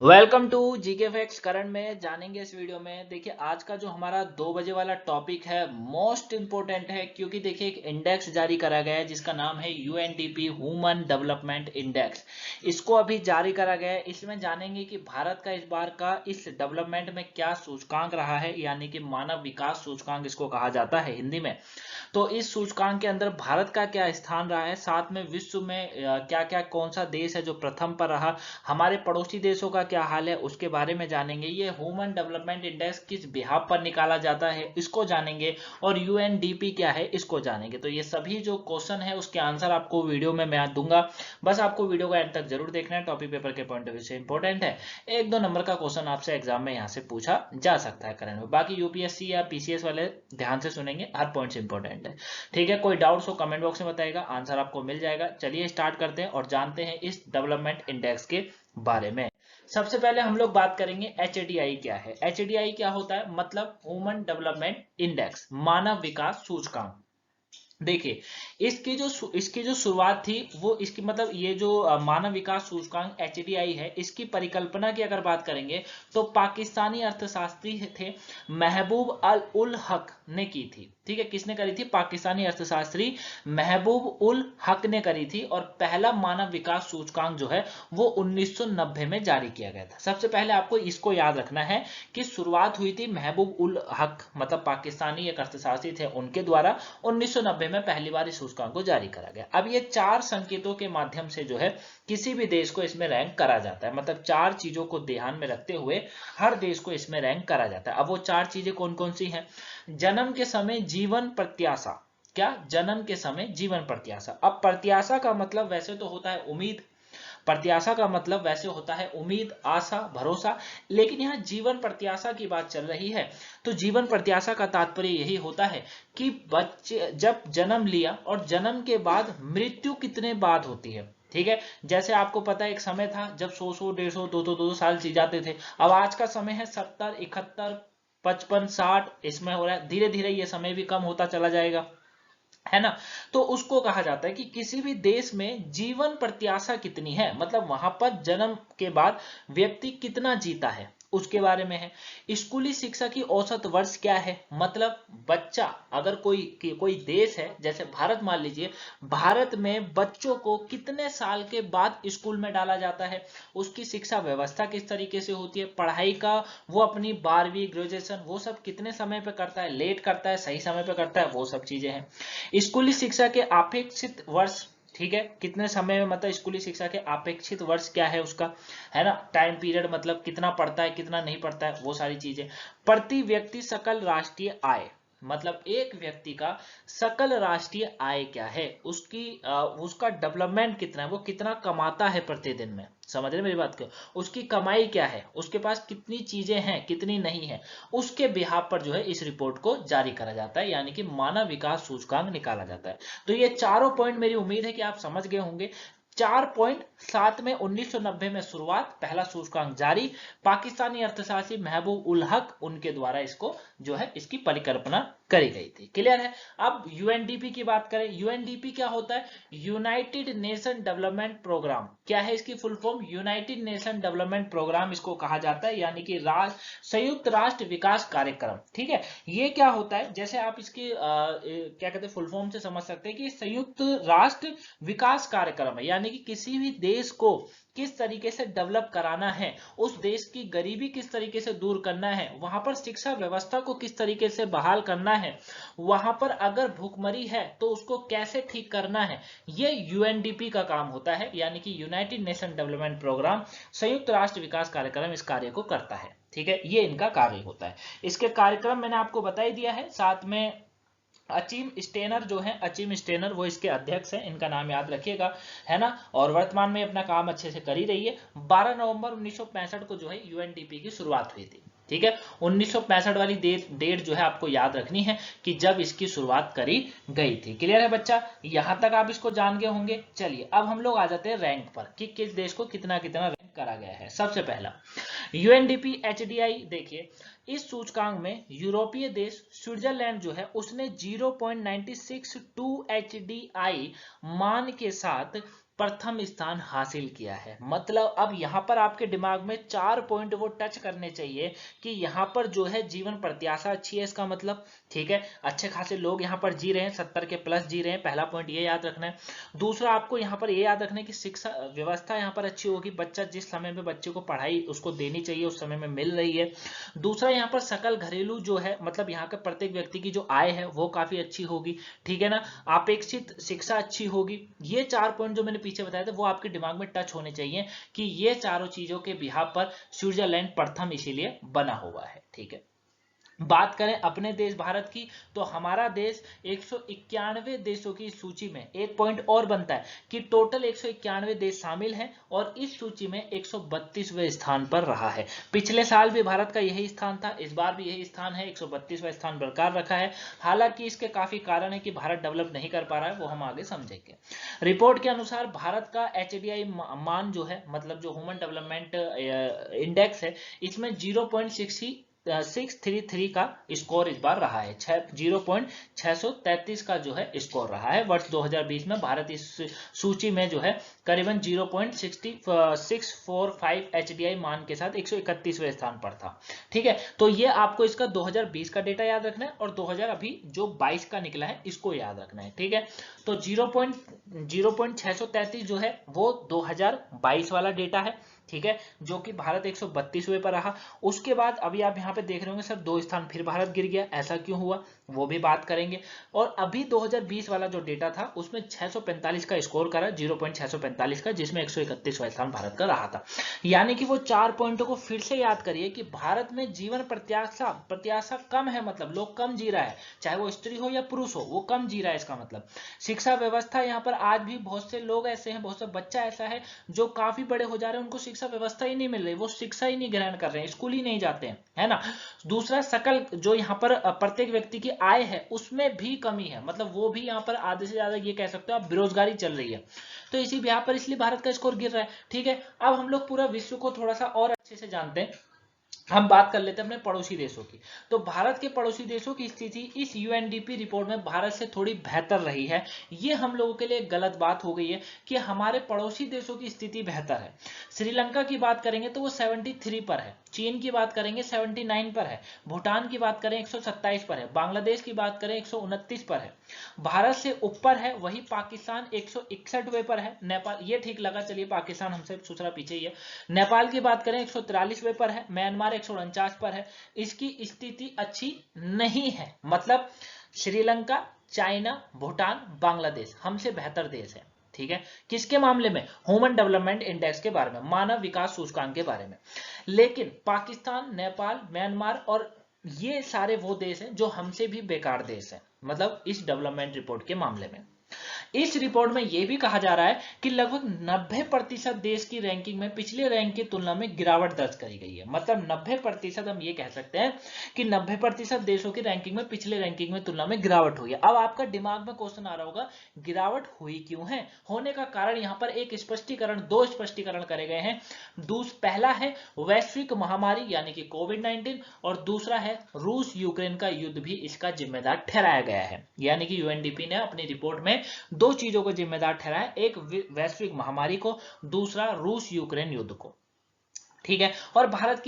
Welcome to GK facts. करण में जानेंगे इस वीडियो में। देखिए आज का जो हमारा 2 बजे वाला टॉपिक है मोस्ट इंपोर्टेंट है, क्योंकि देखिए एक इंडेक्स जारी करा गया है जिसका नाम है यूएनडीपी ह्यूमन डेवलपमेंट इंडेक्स। इसको अभी जारी करा गया है। इसमें जानेंगे कि भारत का इस बार का इस डेवलपमेंट में क्या सूचकांक रहा है, यानी कि मानव विकास सूचकांक इसको कहा जाता है हिंदी में। तो इस सूचकांक के अंदर भारत का क्या स्थान रहा है, साथ में विश्व में क्या क्या कौन सा देश है जो प्रथम पर रहा, हमारे पड़ोसी देशों का क्या हाल है उसके बारे में जानेंगे। ये ह्यूमन डेवलपमेंट इंडेक्स किस बिहाफ पर निकाला जाता है इसको जानेंगे, और यूएनडीपी क्या है इसको जानेंगे। तो ये सभी जो क्वेश्चन है उसके आंसर आपको वीडियो में मैं दूंगा, बस आपको वीडियो को एंड तक जरूर देखना है। टॉपिक पेपर के पॉइंट ऑफ व्यू से इंपॉर्टेंट है। 1-2 नंबर का क्वेश्चन आपसे एग्जाम में यहाँ से पूछा जा सकता है करंट में। बाकी यूपीएससी या पीसीएस वाले ध्यान से सुनेंगे, हर पॉइंट इंपॉर्टेंट है। ठीक है, कोई डाउट्स हो कमेंट बॉक्स में बताएगा, आंसर आपको मिल जाएगा। चलिए स्टार्ट करते हैं और जानते हैं इस डेवलपमेंट इंडेक्स के बारे में। सबसे पहले हम लोग बात करेंगे एचडीआई क्या है। एचडीआई क्या होता है, मतलब ह्यूमन डेवलपमेंट इंडेक्स, मानव विकास सूचकांक। देखिए इसकी जो शुरुआत थी वो इसकी मतलब ये जो मानव विकास सूचकांक एचडीआई है, इसकी परिकल्पना की अगर बात करेंगे तो पाकिस्तानी अर्थशास्त्री थे महबूब अल उल हक ने की थी। ठीक है, किसने करी थी? पाकिस्तानी अर्थशास्त्री महबूब उल हक ने करी थी। और पहला मानव विकास सूचकांक जो है वो 1990 में जारी किया गया था। सबसे पहले आपको इसको याद रखना है कि शुरुआत हुई थी महबूब उल हक मतलब पाकिस्तानी एक अर्थशास्त्री थे उनके द्वारा। 1990 में पहली बार इस सूचकांक को जारी करा गया। अब ये 4 संकेतों के माध्यम से जो है किसी भी देश को इसमें रैंक करा जाता है, मतलब 4 चीजों को ध्यान में रखते हुए हर देश को इसमें रैंक करा जाता है। अब वो 4 चीजें कौन कौन सी हैं? जन्म के समय जीवन प्रत्याशा। क्या? जन्म के समय जीवन प्रत्याशा। अब प्रत्याशा का मतलब वैसे तो होता है उम्मीद, प्रत्याशा का मतलब वैसे होता है उम्मीद, आशा, भरोसा, लेकिन यहाँ जीवन प्रत्याशा की बात चल रही है। तो जीवन प्रत्याशा का तात्पर्य यही होता है कि बच्चे जब जन्म लिया और जन्म के बाद मृत्यु कितने बाद होती है। ठीक है, जैसे आपको पता है एक समय था जब 100 150 200 साल जी जाते थे। अब आज का समय है 70 71 55 60, इसमें हो रहा है धीरे धीरे ये समय भी कम होता चला जाएगा, है ना। तो उसको कहा जाता है कि किसी भी देश में जीवन प्रत्याशा कितनी है, मतलब वहां पर जन्म के बाद व्यक्ति कितना जीता है उसके बारे में है। स्कूली शिक्षा की औसत वर्ष क्या है, मतलब बच्चा अगर कोई देश है जैसे भारत मान लीजिए, भारत में बच्चों को कितने साल के बाद स्कूल में डाला जाता है, उसकी शिक्षा व्यवस्था किस तरीके से होती है, पढ़ाई का वो अपनी 12वीं ग्रेजुएशन वो सब कितने समय पे करता है, लेट करता है सही समय पे करता है, वो सब चीजें हैं। स्कूली शिक्षा के अपेक्षित वर्ष, ठीक है, कितने समय में, मतलब स्कूली शिक्षा के अपेक्षित वर्ष क्या है उसका, है ना, टाइम पीरियड, मतलब कितना पढ़ता है कितना नहीं पढ़ता है, वो सारी चीजें। प्रति व्यक्ति सकल राष्ट्रीय आय, मतलब एक व्यक्ति का सकल राष्ट्रीय आय क्या है, उसका डेवलपमेंट कितना है, वो कितना कमाता है प्रतिदिन में, समझ रहे मेरी बात को। उसकी कमाई क्या है, उसके पास कितनी चीजें हैं कितनी नहीं है, उसके बिहाफ पर जो है इस रिपोर्ट को जारी करा जाता है, यानी कि मानव विकास सूचकांक निकाला जाता है। तो ये चारों पॉइंट मेरी उम्मीद है कि आप समझ गए होंगे। 4 पॉइंट, साथ में 1990 में शुरुआत, पहला सूचकांक जारी, पाकिस्तानी अर्थशास्त्री महबूब उल हक उनके द्वारा इसको जो है इसकी परिकल्पना करी गई थी। क्लियर है। अब यूएनडीपी की बात करें, यूएनडीपी क्या होता है? United Nation Development Programme. क्या है इसकी full form? United Nation Development Programme इसको कहा जाता है, यानी कि संयुक्त राष्ट्र विकास कार्यक्रम। ठीक है, ये क्या होता है, जैसे आप इसके क्या कहते हैं फुल फॉर्म से समझ सकते हैं कि संयुक्त राष्ट्र विकास कार्यक्रम है, यानी कि किसी भी देश को किस तरीके से डेवलप कराना है, उस देश की गरीबी किस तरीके से दूर करना है, वहां पर शिक्षा व्यवस्था को किस तरीके से बहाल करना है, वहां पर अगर भूखमरी है तो उसको कैसे ठीक करना है, ये यूएनडीपी का काम होता है, यानी कि यूनाइटेड नेशन डेवलपमेंट प्रोग्राम, संयुक्त राष्ट्र विकास कार्यक्रम इस कार्य को करता है। ठीक है, ये इनका कार्य होता है। इसके कार्यक्रम मैंने आपको बता ही दिया है। साथ में अचीम स्टेनर जो है, अचीम स्टेनर वो इसके अध्यक्ष हैं, इनका नाम याद रखिएगा, है ना। और वर्तमान में अपना काम अच्छे से कर ही रही है। 12 नवंबर 1965 को जो है यूएनडीपी की शुरुआत हुई थी। ठीक है, 1965 वाली डेट जो है आपको याद रखनी है कि जब इसकी शुरुआत करी गई थी। क्लियर है बच्चा, यहां तक आप इसको जान गए होंगे। चलिए अब हम लोग आ जाते हैं रैंक पर कि किस देश को कितना कितना रैंक करा गया है। सबसे पहला यूएनडीपी एचडीआई, देखिए इस सूचकांक में यूरोपीय देश स्विट्जरलैंड जो है उसने 0.962 एचडीआई मान के साथ प्रथम स्थान हासिल किया है। मतलब अब यहाँ पर आपके दिमाग में 4 पॉइंट वो टच करने चाहिए कि यहाँ पर जो है जीवन प्रत्याशा अच्छी है, इसका मतलब ठीक है, अच्छे खासे लोग यहाँ पर जी रहे हैं, 70 के प्लस जी रहे हैं, पहला पॉइंट ये याद रखना है। दूसरा आपको यहाँ पर ये याद रखना है कि शिक्षा व्यवस्था यहाँ पर अच्छी होगी, बच्चा जिस समय में बच्चे को पढ़ाई उसको देनी चाहिए उस समय में मिल रही है। दूसरा यहाँ पर सकल घरेलू जो है, मतलब यहाँ के प्रत्येक व्यक्ति की जो आय है वो काफी अच्छी होगी, ठीक है ना, अपेक्षित शिक्षा अच्छी होगी। ये 4 पॉइंट जो मैंने पीछे बताया था वो आपके दिमाग में टच होने चाहिए कि ये चारों चीजों के बिहाफ पर स्विट्जरलैंड प्रथम इसीलिए बना हुआ है, ठीक है। बात करें अपने देश भारत की, तो हमारा देश 191 देशों की सूची में, एक पॉइंट और बनता है कि टोटल 191 देश शामिल हैं और इस सूची में 132वें स्थान पर रहा है। पिछले साल भी भारत का यही स्थान था, इस बार भी यही स्थान है, 132वां स्थान बरकरार रखा है। हालांकि इसके काफी कारण है कि भारत डेवलप नहीं कर पा रहा है, वो हम आगे समझेंगे। रिपोर्ट के अनुसार भारत का HDI मान जो है, मतलब जो ह्यूमन डेवलपमेंट इंडेक्स है, इसमें 0.633 का स्कोर इस बार रहा है। 0.633 का जो है स्कोर रहा है। वर्ष 2020 में भारत इस सूची में जो है करीबन 0.645 HDI मान के साथ 131वें स्थान पर था, ठीक है। तो ये आपको इसका 2020 का डेटा याद रखना है और 2000 अभी जो 22 का निकला है इसको याद रखना है, ठीक है। तो 0.633 जो है वो 2022 वाला डेटा है, ठीक है, जो कि भारत 132वें पर रहा। उसके बाद अभी आप यहाँ पे देख रहे होंगे सर 2 स्थान फिर भारत गिर गया, ऐसा क्यों हुआ वो भी बात करेंगे। और अभी 2020 वाला जो डेटा था उसमें 645 का स्कोर करा, 0.645 का, जिसमें 131वां स्थान भारत का रहा था। यानी कि वो 4 पॉइंटों को फिर से याद करिए कि भारत में जीवन प्रत्याशा कम है, मतलब लोग कम जी रहा है, चाहे वो स्त्री हो या पुरुष हो, वो कम जी रहा है, इसका मतलब। शिक्षा व्यवस्था यहाँ पर आज भी बहुत से लोग ऐसे हैं, बहुत से बच्चा ऐसा है जो काफी बड़े हो जा रहे हैं, उनको शिक्षा व्यवस्था ही नहीं मिल रही, वो शिक्षा ही नहीं ग्रहण कर रहे हैं, स्कूल ही नहीं जाते हैं, है ना। दूसरा सकल जो यहाँ पर प्रत्येक व्यक्ति की आय है उसमें भी कमी है, मतलब वो भी यहाँ पर आधे से ज्यादा ये कह सकते हो आप बेरोजगारी चल रही है। तो इसी यहाँ पर इसलिए भारत का स्कोर गिर रहा है, ठीक है। अब हम लोग पूरा विश्व को थोड़ा सा और अच्छे से जानते हैं, हम बात कर लेते हैं अपने पड़ोसी देशों की। तो भारत के पड़ोसी देशों की स्थिति इस UNDP रिपोर्ट में भारत से थोड़ी बेहतर रही है। ये हम लोगों के लिए गलत बात हो गई है कि हमारे पड़ोसी देशों की स्थिति बेहतर है। श्रीलंका की बात करेंगे तो वो 73 पर है, चीन की बात करेंगे 79 पर है, भूटान की बात करें 127 पर है, बांग्लादेश की बात करें 129 पर है। भारत से ऊपर है वही पाकिस्तान 161वें पर है, नेपाल, ये ठीक लगा, चलिए पाकिस्तान हमसे दूसरा पीछे ही है। नेपाल की बात करें 143वें पर है, म्यांमार 149 पर है। इसकी स्थिति अच्छी नहीं है, मतलब श्रीलंका, चाइना, भूटान, बांग्लादेश हमसे बेहतर देश है, ठीक है। किसके मामले में? ह्यूमन डेवलपमेंट इंडेक्स के बारे में, मानव विकास सूचकांक के बारे में। लेकिन पाकिस्तान, नेपाल, म्यांमार और ये सारे वो देश हैं जो हमसे भी बेकार देश हैं, मतलब इस डेवलपमेंट रिपोर्ट के मामले में। इस रिपोर्ट में यह भी कहा जा रहा है कि लगभग 90% देश की रैंकिंग में पिछले रैंक की तुलना में गिरावट दर्ज करी गई है। मतलब 90% हम ये कह सकते हैं कि 90% देशों की रैंकिंग में पिछले रैंकिंग में तुलना में गिरावट हुई है। अब आपका दिमाग में क्वेश्चन आ रहा होगा, गिरावट हुई क्यों है? होने का कारण यहाँ पर एक स्पष्टीकरण, 2 स्पष्टीकरण करे गए हैं। पहला है वैश्विक महामारी यानी कि कोविड-19 और दूसरा है रूस यूक्रेन का युद्ध भी इसका जिम्मेदार ठहराया गया है। यानी कि UNDP ने अपनी रिपोर्ट में 2 चीजों को जिम्मेदार ठहराया, एक वैश्विक महामारी को, दूसरा रूस यूक्रेन युद्ध को, ठीक है। और भारत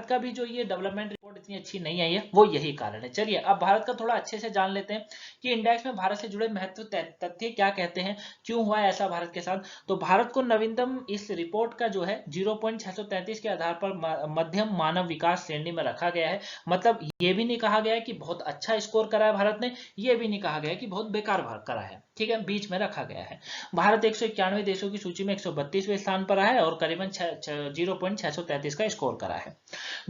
का भी जो ये डेवलपमेंट रिपोर्ट इतनी अच्छी नहीं आई है, वो यही कारण है। चलिए अब भारत का थोड़ा अच्छे से जान लेते हैं कि इंडेक्स में भारत से जुड़े महत्व तथ्य क्या कहते हैं, क्यों हुआ ऐसा भारत के साथ। तो भारत को नवीनतम इस रिपोर्ट का जो है 0.633 के आधार पर मध्यम मानव विकास श्रेणी में रखा गया है। मतलब ये भी नहीं कहा गया है कि बहुत अच्छा स्कोर करा है भारत ने, ये भी नहीं कहा गया है कि बहुत बेकार करा है, ठीक है, बीच में रखा गया है। भारत 191 देशों की सूची में 132वें स्थान पर है और करीबन 0.633 का स्कोर करा है।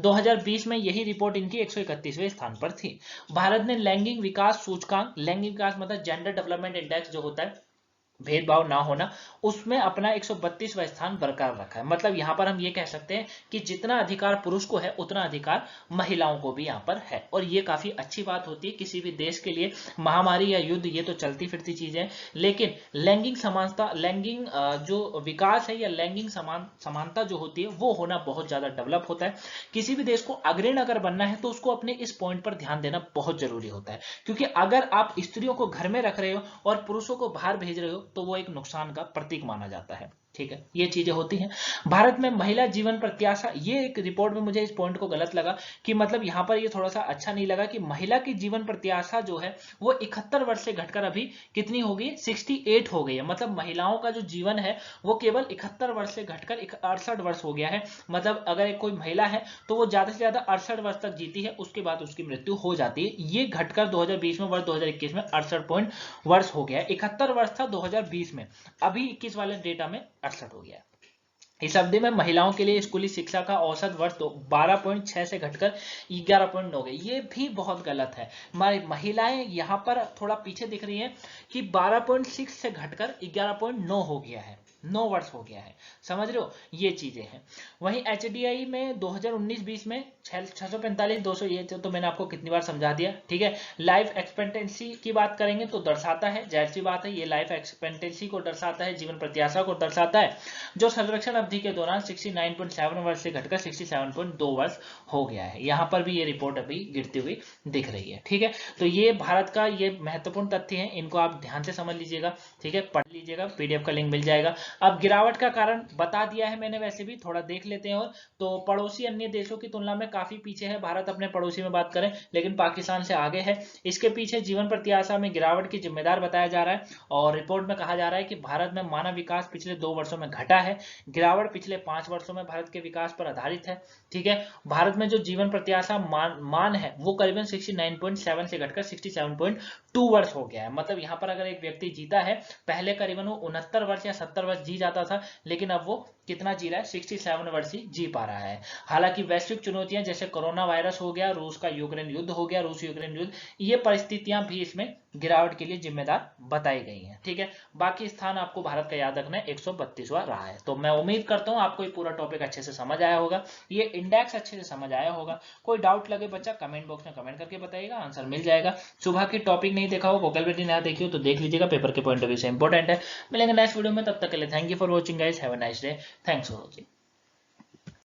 2020 में यही रिपोर्ट इनकी 131वें स्थान पर थी। भारत ने लैंगिक विकास सूचकांक, लैंगिक विकास मतलब जेंडर डेवलपमेंट इंडेक्स जो होता है, भेदभाव ना होना, उसमें अपना 132वां स्थान बरकरार रखा है। मतलब यहां पर हम ये कह सकते हैं कि जितना अधिकार पुरुष को है उतना अधिकार महिलाओं को भी यहां पर है, और ये काफी अच्छी बात होती है किसी भी देश के लिए। महामारी या युद्ध ये तो चलती फिरती चीजें हैं, लेकिन लैंगिक समानता, लैंगिक जो विकास है या लैंगिक समानता जो होती है वो होना बहुत ज्यादा डेवलप होता है। किसी भी देश को अग्रणी अगर बनना है तो उसको अपने इस पॉइंट पर ध्यान देना बहुत जरूरी होता है, क्योंकि अगर आप स्त्रियों को घर में रख रहे हो और पुरुषों को बाहर भेज रहे हो तो वो एक नुकसान का प्रतीक माना जाता है। ठीक है, ये चीजें होती हैं। भारत में महिला जीवन प्रत्याशा, ये एक रिपोर्ट में मुझे इस पॉइंट को गलत लगा कि मतलब यहाँ पर ये थोड़ा सा अच्छा नहीं लगा कि महिला की जीवन प्रत्याशा जो है वो 71 वर्ष से घटकर अभी कितनी हो गई, 68 हो गई है। मतलब महिलाओं का जो जीवन है वो केवल 71 वर्ष से घटकर 68 वर्ष हो गया है। मतलब अगर एक कोई महिला है तो वो ज्यादा से ज्यादा 68 वर्ष तक जीती है, उसके बाद उसकी मृत्यु हो जाती है। ये घटकर 2020 में, वर्ष 2021 में 68 वर्ष हो गया है। 71 वर्ष था 2020 में, अभी 21 वाले डेटा में 68 हो गया है। इस अवधि में महिलाओं के लिए स्कूली शिक्षा का औसत वर्ष 12.6 से घटकर 11.9 हो गया। ये भी बहुत गलत है। महिलाएं यहाँ पर थोड़ा पीछे दिख रही हैं कि 12.6 से घटकर 11.9 हो गया है, 9 वर्ष हो गया है। समझ रहे हो, ये चीजें हैं। वहीं एचडीआई में 2019-20 में 645, 200, ये तो मैंने आपको कितनी बार समझा दिया। ठीक है, लाइफ एक्सपेक्टेंसी की बात करेंगे तो दर्शाता है, जाहिर सी बात है, ये लाइफ एक्सपेक्टेंसी को दर्शाता है, जीवन प्रत्याशा को दर्शाता है, जो सर्वेक्षण अवधि के दौरान 69.7 वर्ष से घटकर 67.2 वर्ष हो गया है। यहाँ पर भी ये रिपोर्ट अभी गिरती हुई दिख रही है। ठीक है, तो ये भारत का ये महत्वपूर्ण तथ्य है, इनको आप ध्यान से समझ लीजिएगा। ठीक है, पढ़ लीजिएगा, पीडीएफ का लिंक मिल जाएगा। अब गिरावट का कारण बता दिया है मैंने, वैसे भी थोड़ा देख लेते हैं। और तो पड़ोसी अन्य देशों की तुलना में काफी पीछे है भारत, अपने पड़ोसी में बात करें, लेकिन पाकिस्तान से आगे है। इसके पीछे जीवन प्रत्याशा में गिरावट की जिम्मेदार बताया जा रहा है। और रिपोर्ट में कहा जा रहा है कि भारत में मानव विकास पिछले 2 वर्षों में घटा है, गिरावट पिछले 5 वर्षों में भारत के विकास पर आधारित है। ठीक है, भारत में जो जीवन प्रत्याशा मान है वो करीबन 69.7 से घटकर 67.2 वर्ष हो गया है। मतलब यहाँ पर अगर एक व्यक्ति जीता है, पहले करीबन वो 69 वर्ष या 70 वर्ष जी जाता था, लेकिन अब वो कितना जी रहा है, 67 वर्ष ही जी पा रहा है। हालांकि वैश्विक चुनौतियां जैसे कोरोना वायरस हो गया, रूस का यूक्रेन युद्ध हो गया, रूस यूक्रेन युद्ध, ये परिस्थितियां भी इसमें गिरावट के लिए जिम्मेदार बताई गई हैं। ठीक है, बाकी स्थान आपको भारत का याद रखना है, 132वां रहा है। तो मैं उम्मीद करता हूं आपको ये पूरा टॉपिक अच्छे से समझ आया होगा, ये इंडेक्स अच्छे से समझ आया होगा। कोई डाउट लगे बच्चा कमेंट बॉक्स में कमेंट करके बताइएगा, आंसर मिल जाएगा। सुबह की टॉपिक नहीं देखा हो, वोकैबुलरी नया देखी हो तो देख लीजिएगा, पेपर के पॉइंट ऑफ व्यू से इंपॉर्टेंट है। मिलेंगे नेक्स्ट वीडियो में, तब तक के लिए thank you for watching guys, have a nice day, thanks for watching.